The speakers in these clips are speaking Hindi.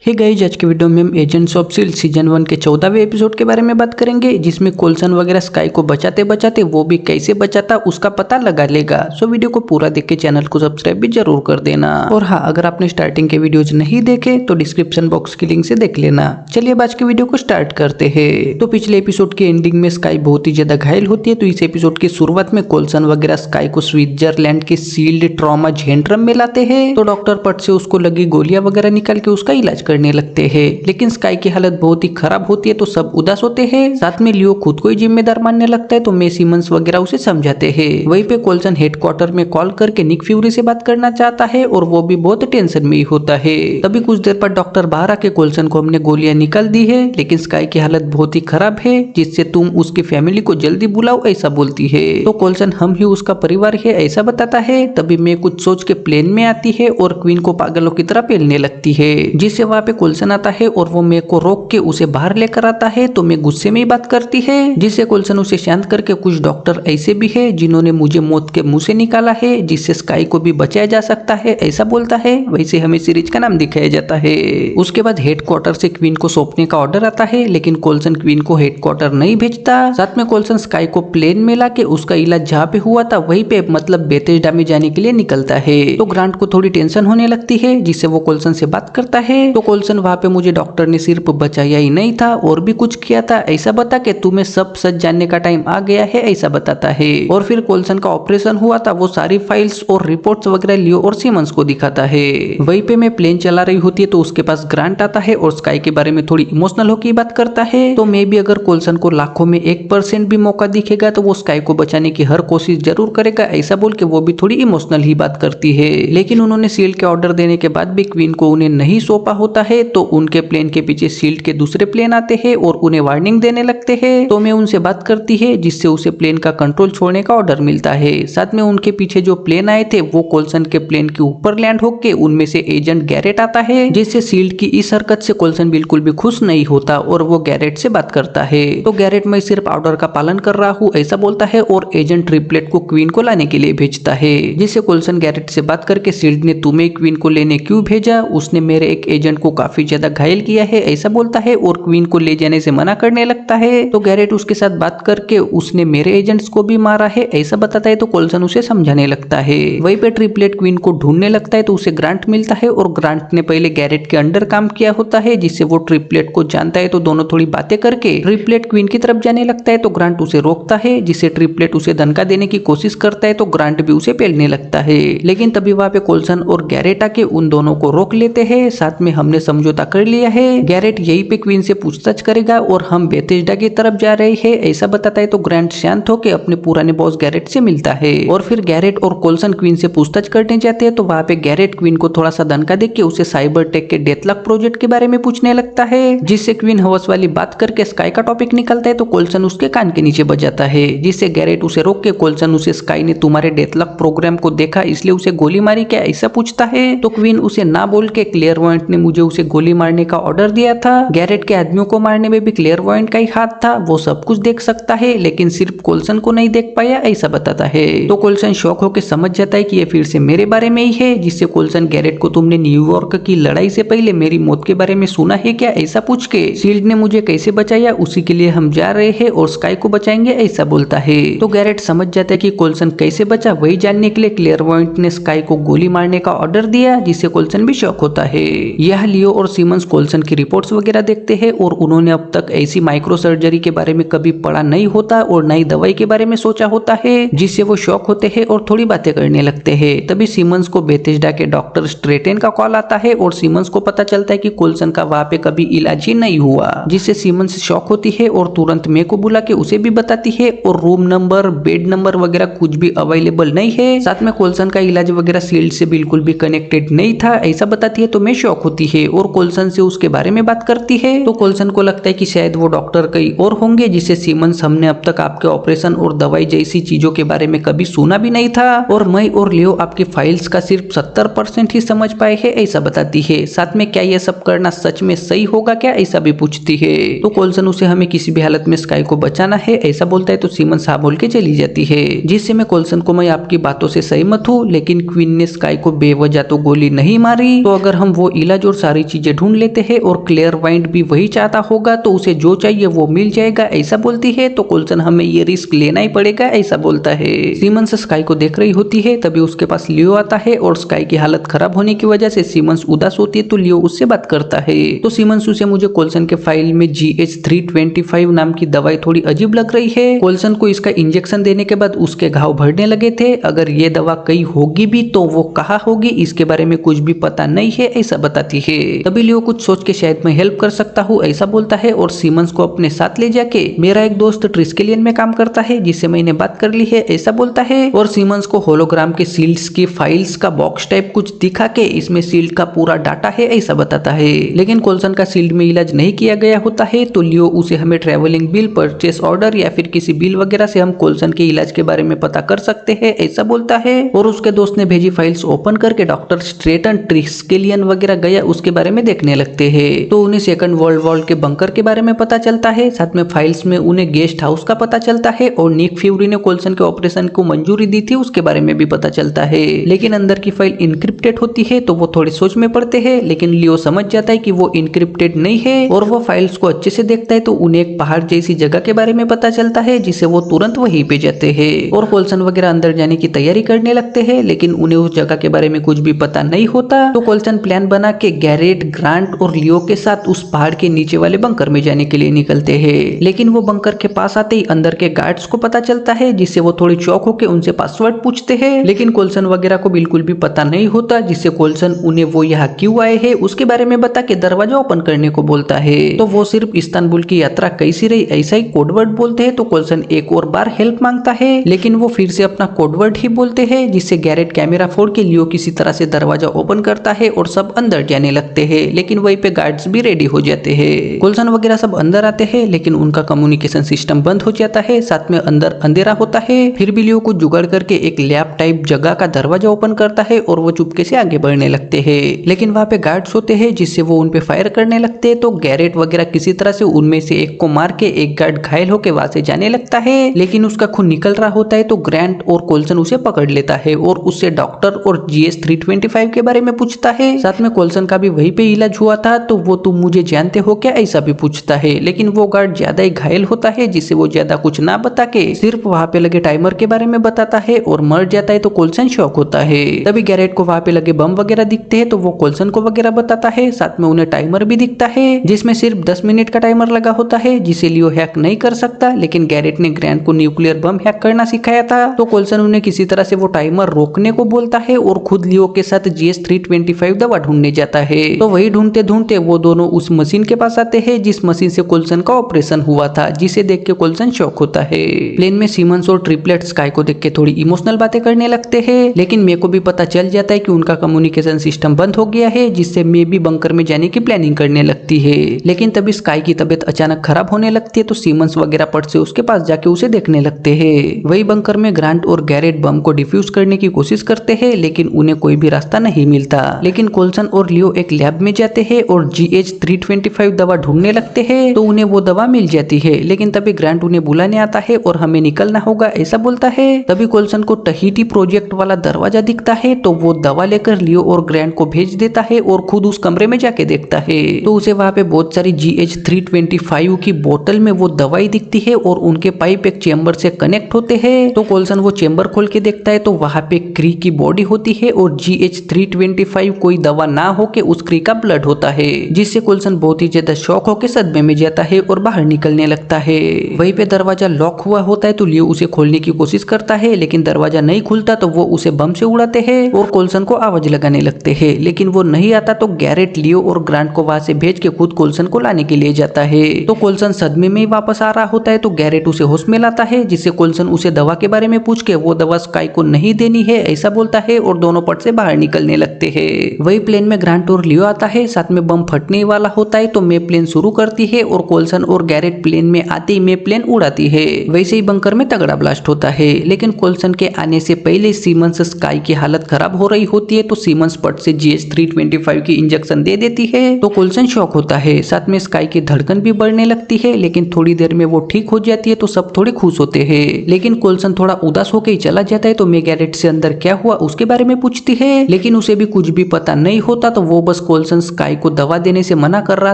हे गाइस, आज के वीडियो में हम एजेंट्स ऑफ शील्ड सीजन 1 के 14वें एपिसोड के बारे में बात करेंगे, जिसमें कोल्सन वगैरह स्काई को बचाते बचाते वो भी कैसे बचाता उसका पता लगा लेगा। सो वीडियो को पूरा देख के चैनल को सब्सक्राइब भी जरूर कर देना। और हाँ, अगर आपने स्टार्टिंग के वीडियोज नहीं देखे तो डिस्क्रिप्शन बॉक्स की लिंक से देख लेना। चलिए अब आज के वीडियो को स्टार्ट करते हैं। तो पिछले एपिसोड के एंडिंग में स्काई बहुत ही ज्यादा घायल होती है, तो इस एपिसोड की शुरुआत में कोल्सन वगैरह स्काई को स्विट्जरलैंड के सील्ड ट्रॉमा जेंट्रम में लाते हैं। तो डॉक्टर पट से उसको लगी गोलियां वगैरह निकाल के उसका इलाज करने लगते हैं, लेकिन स्काई की हालत बहुत ही खराब होती है, तो सब उदास होते हैं। साथ में लियो खुद को ही जिम्मेदार मानने लगता है, तो मे सिमंस वगैरह उसे समझाते हैं। वहीं पे कोल्सन हेडक्वार्टर में कॉल करके निक फ्यूरी से बात करना चाहता है और वो भी बहुत टेंशन में ही होता है। तभी कुछ देर बाद डॉक्टर बाहर आके कोल्सन को हमने गोलियां निकाल दी है, लेकिन स्काई की हालत बहुत ही खराब है, जिससे तुम उसकी फैमिली को जल्दी बुलाओ ऐसा बोलती है। तो कोल्सन हम ही उसका परिवार है ऐसा बताता है। तभी मैं कुछ सोच के प्लेन में आती है और क्वीन को पागलों की तरह पेलने लगती है, जिससे वहाँ पे कोल्सन आता है और वो मे को रोक के उसे बाहर लेकर आता है। तो मैं गुस्से में ही बात करती है, जिससे कोल्सन उसे शांत करके कुछ डॉक्टर ऐसे भी है जिन्होंने मुझे मौत के मुंह से निकाला है, जिससे स्काई को भी बचाया जा सकता है ऐसा बोलता है। वैसे हमें सीरीज का नाम दिखाया जाता है। उसके बाद हेडक्वार्टर से क्वीन को सौंपने का ऑर्डर आता है, लेकिन कोल्सन क्वीन को हेडक्वार्टर नहीं भेजता। साथ में कोल्सन स्काई को प्लेन में लाके उसका इलाज जहाँ पे हुआ था वहीं पे मतलब बेथेस्डा में जाने के लिए निकलता है। तो ग्रांट को थोड़ी टेंशन होने लगती है, जिससे वो कोल्सन से बात करता है। तो कोल्सन वहाँ पे मुझे डॉक्टर ने सिर्फ बचाया ही नहीं था और भी कुछ किया था ऐसा बता के तुम्हें सब सच जानने का टाइम आ गया है ऐसा बताता है। और फिर कोल्सन का ऑपरेशन हुआ था वो सारी फाइल्स और रिपोर्ट्स वगैरह लियो और सिमंस को दिखाता है। वहीं पे मैं प्लेन चला रही होती है, तो उसके पास ग्रांट आता है और स्काई के बारे में थोड़ी इमोशनल होकर बात करता है। तो मैं भी अगर कोल्सन को लाखों में 1% भी मौका दिखेगा तो वो स्काई को बचाने की हर कोशिश जरूर करेगा ऐसा बोल के वो भी थोड़ी इमोशनल ही बात करती है। लेकिन उन्होंने शील्ड के ऑर्डर देने के बाद भी क्वीन को उन्हें नहीं सौंपा होता है, तो उनके प्लेन के पीछे शील्ड के दूसरे प्लेन आते हैं और उन्हें वार्निंग देने लगते हैं। तो मैं उनसे बात करती है, जिससे उसे प्लेन का कंट्रोल छोड़ने का ऑर्डर मिलता है। साथ में उनके पीछे जो प्लेन आए थे वो कोल्सन के प्लेन के ऊपर लैंड होके उनमें से एजेंट गैरेट आता है, जिससे शील्ड की इस हरकत से कोल्सन बिल्कुल भी खुश नहीं होता और वो गैरेट से बात करता है। तो गैरेट मैं सिर्फ ऑर्डर का पालन कर रहा हूँ ऐसा बोलता है और एजेंट ट्रिपलेट को क्वीन को लाने के लिए भेजता है, जिससे कोल्सन गैरेट से बात करके शील्ड ने तुम्हें क्वीन को लेने क्यों भेजा, उसने मेरे एक एजेंट को काफी ज्यादा घायल किया है ऐसा बोलता है और क्वीन को ले जाने से मना करने लगता है। तो गैरेट उसके साथ बात करके उसने मेरे एजेंट्स को भी मारा है ऐसा बताता है, तो कोल्सन उसे समझाने लगता है। वहीं पे ट्रिपलेट क्वीन को ढूंढने लगता है, तो उसे ग्रांट मिलता है और ग्रांट ने पहले गैरेट के अंडर काम किया होता है, जिससे वो ट्रिपलेट को जानता है। तो दोनों थोड़ी बातें करके ट्रिपलेट क्वीन की तरफ जाने लगता है, तो ग्रांट उसे रोकता है, जिससे ट्रिपलेट उसे धमका देने की कोशिश करता है। तो ग्रांट भी उसे पेलने लगता है, लेकिन तभी वहाँ पे कोल्सन और गैरेट आके उन दोनों को रोक लेते हैं। साथ में हमने समझौता कर लिया है, गैरेट यही पे क्वीन से पूछताछ करेगा और हम बेथेस्डा की तरफ जा रहे हैं ऐसा बताता है। तो ग्रांट शांत होकर अपने पुराने बॉस गैरेट से मिलता है और फिर गैरेट और कोल्सन क्वीन से पूछताछ करने जाते हैं। तो वहाँ पे गैरेट क्वीन को थोड़ा सा धमका देके उसे साइबर टेक के डेथलॉक प्रोजेक्ट के बारे में पूछने लगता है, जिससे क्वीन हवस वाली बात करके स्काई का टॉपिक निकलता है। तो कोल्सन उसके कान के नीचे बजाता है, जिससे गैरेट उसे रोक के कोल्सन उसे स्काई ने तुम्हारे डेथलॉक प्रोग्राम को देखा इसलिए उसे गोली मारी क्या ऐसा पूछता है। तो क्वीन उसे ना बोल के क्लेयरवॉयंट ने मुझे उसे गोली मारने का ऑर्डर दिया था, गैरेट के आदमियों को मारने में भी क्लेयरवॉयंट का ही हाथ था, वो सब कुछ देख सकता है लेकिन सिर्फ कोल्सन को नहीं देख पाया ऐसा बताता है। तो कोल्सन शॉक होकर समझ जाता है कि ये फिर से मेरे बारे में ही है, जिससे कोल्सन गैरेट को तुमने न्यूयॉर्क की लड़ाई से पहले मेरी मौत के बारे में सुना है क्या ऐसा पूछ के शील्ड ने मुझे कैसे बचाया उसी के लिए हम जा रहे हैं और स्काई को बचाएंगे ऐसा बोलता है। तो गैरेट समझ जाता है कि कोल्सन कैसे बचा, वही जानने के लिए क्लेयरवॉयंट ने स्काई को गोली मारने का ऑर्डर दिया, जिससे कोल्सन भी शॉक होता है। यह लियो और सिमंस कोल्सन की रिपोर्ट्स वगैरह देखते हैं और उन्होंने अब तक ऐसी माइक्रो सर्जरी के बारे में कभी पढ़ा नहीं होता और नई दवाई के बारे में सोचा होता है, जिससे वो शॉक होते हैं और थोड़ी बातें करने लगते हैं। तभी सिमंस को बेथेस्डा के डॉक्टर स्ट्रेटेन का कॉल आता है और सिमंस को पता चलता है कि कोल्सन का वहाँ पे कभी इलाज ही नहीं हुआ, जिससे सिमंस शॉक होती है और तुरंत मे को बुला के उसे भी बताती है और रूम नंबर बेड नंबर वगैरह कुछ भी अवेलेबल नहीं है। साथ में कोल्सन का इलाज वगैरह शील्ड से बिल्कुल भी कनेक्टेड नहीं था ऐसा बताती है। तो मैं शॉक होती है और कोल्सन से उसके बारे में बात करती है। तो कोल्सन को लगता है कि शायद वो डॉक्टर कहीं और होंगे, जिससे सिमंस हमने अब तक आपके ऑपरेशन और दवाई जैसी चीजों के बारे में कभी सुना भी नहीं था और मैं और लियो आपकी फाइल्स का सिर्फ 70% ही समझ पाए हैं ऐसा बताती है। साथ में क्या ये सब करना सच में सही होगा क्या ऐसा भी पूछती है। तो कोल्सन उसे हमें किसी भी हालत में स्काई को बचाना है ऐसा बोलता है, तो सिमंस हाँ बोल के चली जाती है, जिससे मैं कोल्सन को मैं आपकी बातों से सहमत हूँ, लेकिन क्वीन ने स्काई को बेवजह तो गोली नहीं मारी, तो अगर हम वो इलाज और सारी सारी चीजें ढूंढ लेते हैं और क्लेयरवाइंट भी वही चाहता होगा, तो उसे जो चाहिए वो मिल जाएगा ऐसा बोलती है। तो कोल्सन हमें ये रिस्क लेना ही पड़ेगा ऐसा बोलता है। सीमंस स्काई को देख रही होती है, तभी उसके पास लियो आता है और स्काई की हालत खराब होने की वजह से सीमंस उदास होती है, तो लियो उससे बात करता है। तो सीमंस उसे मुझे कोल्सन के फाइल में GH325 नाम की दवाई थोड़ी अजीब लग रही है। कोल्सन को इसका इंजेक्शन देने के बाद उसके घाव भरने लगे थे। अगर ये दवा कहीं होगी भी तो वो कहाँ होगी इसके बारे में कुछ भी पता नहीं है ऐसा बताती है। तभी लियो कुछ सोच के शायद मैं हेल्प कर सकता हूँ ऐसा बोलता है और सीमंस को अपने साथ ले जाके मेरा एक दोस्त ट्रिस्केलियन में काम करता है जिससे मैंने बात कर ली है ऐसा बोलता है। और सीमंस को होलोग्राम के सील्स की फाइल्स का बॉक्स टाइप कुछ दिखा के इसमें सील्ड का पूरा डाटा है ऐसा बताता है। लेकिन कोल्सन का सील्ड में इलाज नहीं किया गया होता है, तो लियो उसे हमें ट्रेवलिंग बिल, परचेस ऑर्डर या फिर किसी बिल वगैरह से हम कोल्सन के इलाज के बारे में पता कर सकते हैं ऐसा बोलता है। और उसके दोस्त ने भेजी फाइल्स ओपन करके डॉक्टर स्ट्रेटन ट्रिस्केलियन वगैरह गया उसके बारे में देखने लगते हैं। तो उन्हें सेकंड वर्ल्ड वॉर के बंकर के बारे में पता चलता है, साथ में फाइल्स में उन्हें गेस्ट हाउस का पता चलता है और निक फ्यूरी ने कोल्सन के ऑपरेशन को मंजूरी दी थी उसके बारे में भी पता चलता है। लेकिन अंदर की फाइल इनक्रिप्टेड होती है, तो वो थोड़े सोच में पड़ते हैं, लेकिन लियो समझ जाता है कि वो इनक्रिप्टेड नहीं है और वो फाइल्स को अच्छे से देखता है, तो उन्हें एक पहाड़ जैसी जगह के बारे में पता चलता है जिससे वो तुरंत वहीं पे जाते हैं और कोल्सन वगैरह अंदर जाने की तैयारी करने लगते हैं। लेकिन उन्हें उस जगह के बारे में कुछ भी पता नहीं होता, तो कोल्सन प्लान बना के गैरेट, ग्रांट और लियो के साथ उस पहाड़ के नीचे वाले बंकर में जाने के लिए निकलते हैं। लेकिन वो बंकर के पास आते ही अंदर के गार्ड्स को पता चलता है जिससे वो थोड़ी चौक होकर उनसे पासवर्ड पूछते हैं। लेकिन कोल्सन वगैरह को बिल्कुल भी पता नहीं होता, जिससे कोल्सन उन्हें वो यहाँ क्यों आए हैं उसके बारे में बता के दरवाजा ओपन करने को बोलता है। तो वो सिर्फ इस्तांबुल की यात्रा कैसी रही ऐसा ही कोडवर्ड बोलते हैं। तो कोल्सन एक और बार हेल्प मांगता है, लेकिन वो फिर से अपना कोडवर्ड ही बोलते हैं, जिससे गैरेट कैमरा फोड़ के लियो किसी तरह से दरवाजा ओपन करता है और सब अंदर जाने लगते हैं। लेकिन वहीं पे गार्ड्स भी रेडी हो जाते हैं। कोल्सन वगैरह सब अंदर आते हैं, लेकिन उनका कम्युनिकेशन सिस्टम बंद हो जाता है, साथ में अंदर अंधेरा होता है। फिर भी लियो को जुगाड़ करके एक लैब टाइप जगह का दरवाजा ओपन करता है और वो चुपके से आगे बढ़ने लगते हैं। लेकिन वहाँ पे गार्ड्स होते हैं जिससे वो उन पे फायर करने लगते हैं। तो गैरेट वगैरह किसी तरह से उनमें से एक को मार के एक गार्ड घायल होकर वहां से जाने लगता है, लेकिन उसका खून निकल रहा होता है। तो ग्रांट और कोल्सन उसे पकड़ लेता है और उससे डॉक्टर और GH325 के बारे में पूछता है। साथ में कोल्सन का भी वहीं पे इलाज हुआ था, तो वो तुम मुझे जानते हो क्या ऐसा भी पूछता है। लेकिन वो गार्ड ज्यादा ही घायल होता है, जिससे वो ज्यादा कुछ ना बता के सिर्फ वहाँ पे लगे टाइमर के बारे में बताता है और मर जाता है। तो कोल्सन शॉक होता है। तभी गैरेट को वहाँ पे लगे बम वगैरह दिखते हैं, तो वो कोल्सन को वगैरह बताता है। साथ में उन्हें टाइमर भी दिखता है जिसमें सिर्फ 10 मिनट का टाइमर लगा होता है, जिसे लियो हैक नहीं कर सकता। लेकिन गैरेट ने ग्रांट को न्यूक्लियर बम हैक करना सिखाया था, तो कोल्सन उन्हें किसी तरह से वो टाइमर रोकने को बोलता है और खुद लियो के साथ GH325 दवा ढूंढने जाता है। तो वही ढूंढते ढूंढते वो दोनों उस मशीन के पास आते हैं जिस मशीन से कोल्सन का ऑपरेशन हुआ था, जिसे देख के कोल्सन शॉक होता है। प्लेन में सीमंस और ट्रिपलेट स्काई को देख के थोड़ी इमोशनल बातें करने लगते हैं, लेकिन मे को भी पता चल जाता है कि उनका कम्युनिकेशन सिस्टम बंद हो गया है, जिससे मे भी बंकर में जाने की प्लानिंग करने लगती है। लेकिन तभी स्काई की तबीयत अचानक खराब होने लगती है, तो सीमंस वगैरह पट से उसके पास जाके उसे देखने लगते हैं। वही बंकर में ग्रांट और गैरेट बम को डिफ्यूज करने की कोशिश करते हैं, लेकिन उन्हें कोई भी रास्ता नहीं मिलता। लेकिन कोल्सन और लियो एक लैब में जाते हैं और GH325 दवा ढूंढने लगते हैं, तो उन्हें वो दवा मिल जाती है। लेकिन तभी ग्रांट उन्हें बुलाने आता है और हमें निकलना होगा ऐसा बोलता है। तभी कोल्सन को टहीटी प्रोजेक्ट वाला दरवाजा दिखता है, तो वो दवा लेकर लियो और ग्रांट को भेज देता है और खुद उस कमरे में जाके देखता है, तो उसे वहाँ पे बहुत सारी GH325 की बोतल में वो दवाई दिखती है और उनके पाइप एक चेंबर से कनेक्ट होते हैं। तो कोल्सन वो चेंबर खोल के देखता है, तो वहाँ पे क्री की बॉडी होती है और GH325 कोई दवा ना होके उस क्री का ब्लड होता है, जिससे कोल्सन बहुत ही ज्यादा शॉक होकर सदमे में जाता है और बाहर निकलने लगता है। वहीं पे दरवाजा लॉक हुआ होता है, तो लियो उसे खोलने की कोशिश करता है, लेकिन दरवाजा नहीं खुलता, तो वो उसे बम से उड़ाते हैं और कोल्सन को आवाज लगाने लगते हैं। लेकिन वो नहीं आता, तो गैरेट लियो और ग्रांट को वहां से भेज के खुद कोल्सन को लाने के लिए जाता है। तो कोल्सन सदमे में ही वापस आ रहा होता है, तो गैरेट उसे होश में लाता है, जिससे कोल्सन उसे दवा के बारे में पूछ के वो दवा स्काई को नहीं देनी है ऐसा बोलता है और दोनों पट से बाहर निकलने लगते हैं। वही प्लेन में ग्रांट और लियो आता है, साथ में बम फटने वाला होता है, तो मे प्लेन शुरू करती है और कोल्सन और गैरेट प्लेन में आते ही मे प्लेन उड़ाती है। वैसे ही बंकर में तगड़ा ब्लास्ट होता है, लेकिन कोल्सन के आने से पहले सीमंस स्काई की हालत खराब हो रही होती है, तो सीमंस पट से GH325 की इंजेक्शन दे देती है, तो कोल्सन शॉक होता है। साथ में स्काई की धड़कन भी बढ़ने लगती है, लेकिन थोड़ी देर में वो ठीक हो जाती है, तो सब थोड़े खुश होते हैं। लेकिन कोल्सन थोड़ा उदास होकर ही चला जाता है, तो मे गैरेट से अंदर क्या हुआ उसके बारे में पूछती है, लेकिन उसे भी कुछ भी पता नहीं होता, तो वो बस कोल्सन स्काई को दवा देने से मना कर रहा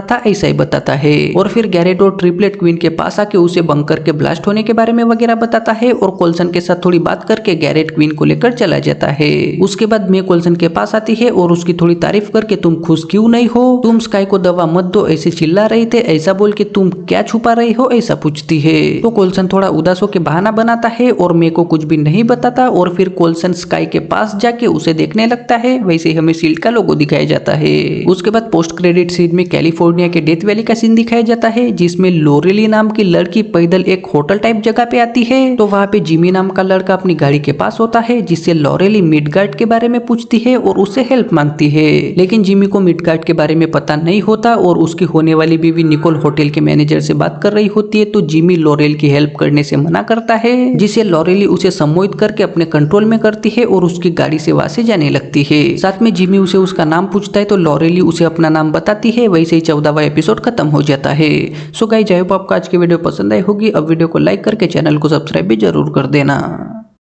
था ऐसा ही बताता है। और फिर गैरेट और ट्रिपलेट क्वीन के पास आके उसे बंकर के ब्लास्ट होने के बारे में वगैरह बताता है और कोल्सन के साथ थोड़ी बात करके गैरेट क्वीन को लेकर चला जाता है। उसके बाद मे कोल्सन के पास आती है और उसकी थोड़ी तारीफ करके तुम खुश क्यों नहीं हो, तुम स्काई को दवा मत दो ऐसे चिल्ला रहे थे, ऐसा बोल के तुम क्या छुपा रही हो, ऐसा पूछती है। तो कोल्सन थोड़ा उदास होकर बहाना बनाता है और मे को कुछ भी नहीं बताता और फिर कोल्सन स्काई के पास जाके उसे देखने लगता है। वैसे ही हमें शील्ड का लोगो दिखाया जाता है। उसके बाद पोस्ट क्रेडिट सीन में कैलिफोर्निया के डेथ वैली का सीन दिखाया जाता है जिसमें लोरेली नाम की लड़की पैदल एक होटल टाइप जगह पे आती है। तो वहाँ पे जिमी नाम का लड़का अपनी गाड़ी के पास होता है जिससे लोरेली मिडगार्ड के बारे में पूछती है और उससे हेल्प मांगती है। लेकिन जिमी को मिडगार्ड के बारे में पता नहीं होता और उसकी होने वाली बीवी निकोल होटल के मैनेजर से बात कर रही होती है। तो जिमी लोरेल की हेल्प करने से मना करता है जिसे लोरेली उसे सम्मोहित करके अपने कंट्रोल में करती है और उसकी गाड़ी से वहां से जाने लगती है। साथ में जिमी उसे उसका नाम पूछता है तो लोरेली उसे अपना नाम बताती है। वैसे ही 14वां एपिसोड खत्म हो जाता है। सो गाइस, आई होप आपको आज की वीडियो पसंद आई होगी। अब वीडियो को लाइक करके चैनल को सब्सक्राइब भी जरूर कर देना।